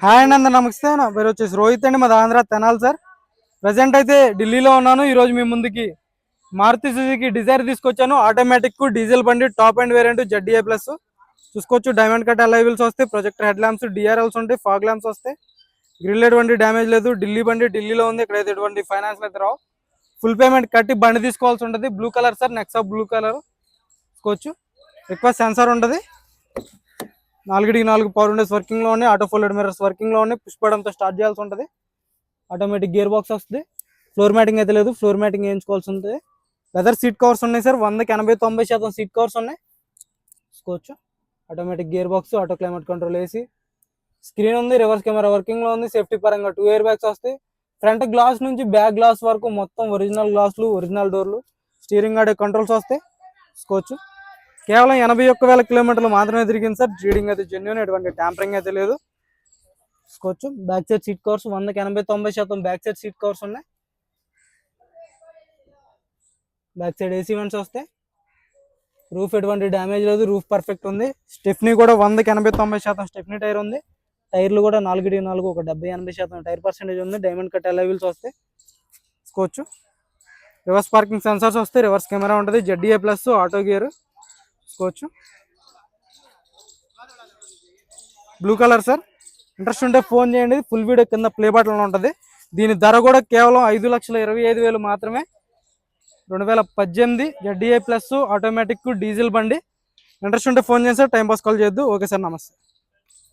Hi అండి, అందరు నమస్తే. నా పేరు వచ్చేసి రోహిత్ అండి, మాది ఆంధ్ర తెనాలి సార్. ప్రజెంట్ అయితే ఢిల్లీలో ఉన్నాను. ఈరోజు మీ ముందుకి మారుతి సుజుకి డిజైర్ తీసుకొచ్చాను. ఆటోమేటిక్ డీజిల్ బండి, top and variant ZDA plus చూసుకోవచ్చు. డైమండ్ కట్ అలై వీల్స్ వస్తాయి, ప్రొజెక్టర్ హెడ్ ల్యాంప్స్, DRLs ఉంటాయి, ఫాగ్ ల్యాంప్స్ వస్తాయి. గ్రిల్ ఎటువంటి డ్యామేజ్ లేదు. ఢిల్లీ బండి ఢిల్లీలో ఉంది, ఇక్కడైతే ఎటువంటి ఫైనాన్స్ అయితే రావు. ఫుల్ పేమెంట్ కట్టి బండి తీసుకోవాల్సి ఉంటుంది. Blue colour sir, Nexa blue colour చూసుకోవచ్చు. రిక్వెస్ట్ సెన్సార్ ఉంటుంది. 4x4 పవర్ విండోస్ వర్కింగ్ లో ఉన్నాయి. ఆటో ఫోల్డెడ్ మిర్రర్స్ వర్కింగ్ లో ఉన్నాయి. పుష్ బటన్తో స్టార్ట్ చేయాల్సి ఉంటుంది. ఆటోమేటిక్ గేర్ బాక్స్ వస్తుంది. ఫ్లోర్ మ్యాటింగ్ అయితే లేదు, ఫ్లోర్ మ్యాటింగ్ వేయించుకోవాల్సి ఉంటుంది. లెదర్ సీట్ కవర్స్ ఉన్నాయి సార్. 100కి 80-90% సీట్ కవర్స్ ఉన్నాయి చూసుకోవచ్చు. Automatic gear box, auto climate control AC, screen ఉంది. రివర్స్ కెమెరా వర్కింగ్ లో ఉంది. సేఫ్టీ పరంగా 2 ఎయిర్ బ్యాగ్స్ వస్తాయి. ఫ్రంట్ గ్లాస్ నుంచి బ్యాక్ గ్లాస్ వరకు మొత్తం ఒరిజినల్ గ్లాసులు, ఒరిజినల్ డోర్లు, స్టీరింగ్ ఆడే కంట్రోల్స్ వస్తాయి చూసుకోవచ్చు. కేవలం 81,000 కిలోమీటర్లు మాత్రమే తిరిగింది సార్. రీడింగ్ అయితే జెన్యూన్, ఎటువంటి ట్యాంపరింగ్ అయితే లేదు చూసుకోవచ్చు. బ్యాక్ సైడ్ సీట్ కవర్స్ 100కి 80-90% బ్యాక్ సైడ్ సీట్ కవర్స్ ఉన్నాయి. బ్యాక్ సైడ్ ఏసీ వెంట్స్ వస్తాయి. రూఫ్ ఎటువంటి డ్యామేజ్ లేదు, రూఫ్ పర్ఫెక్ట్ ఉంది. స్టెఫ్నీ కూడా 100కి 80-90% స్టెఫ్నీ టైర్ ఉంది. టైర్లు కూడా 4x4 ఒక 70-80% టైర్ పర్సెంటేజ్ ఉంది. డైమండ్ కట్ అలై వీల్స్ వస్తాయి చూసుకోవచ్చు. రివర్స్ పార్కింగ్ సెన్సార్స్ వస్తాయి. రివర్స్ కెమెరా ఉంటుంది. ZDA ప్లస్ ఆటో గేర్ చూసుకోవచ్చు. Blue colour sir. ఇంట్రెస్ట్ ఉంటే ఫోన్ చేయండి. ఫుల్ వీడియో కింద ప్లే బటన్లో ఉంటుంది. దీని ధర కూడా కేవలం 5,25,000 మాత్రమే. 2018 ZDA ప్లస్ ఆటోమేటిక్ డీజిల్ బండి. ఇంట్రెస్ట్ ఉంటే ఫోన్ చేయండి సార్. టైం పాస్ కాల్ చేయొద్దు. ఓకే సార్, నమస్తే.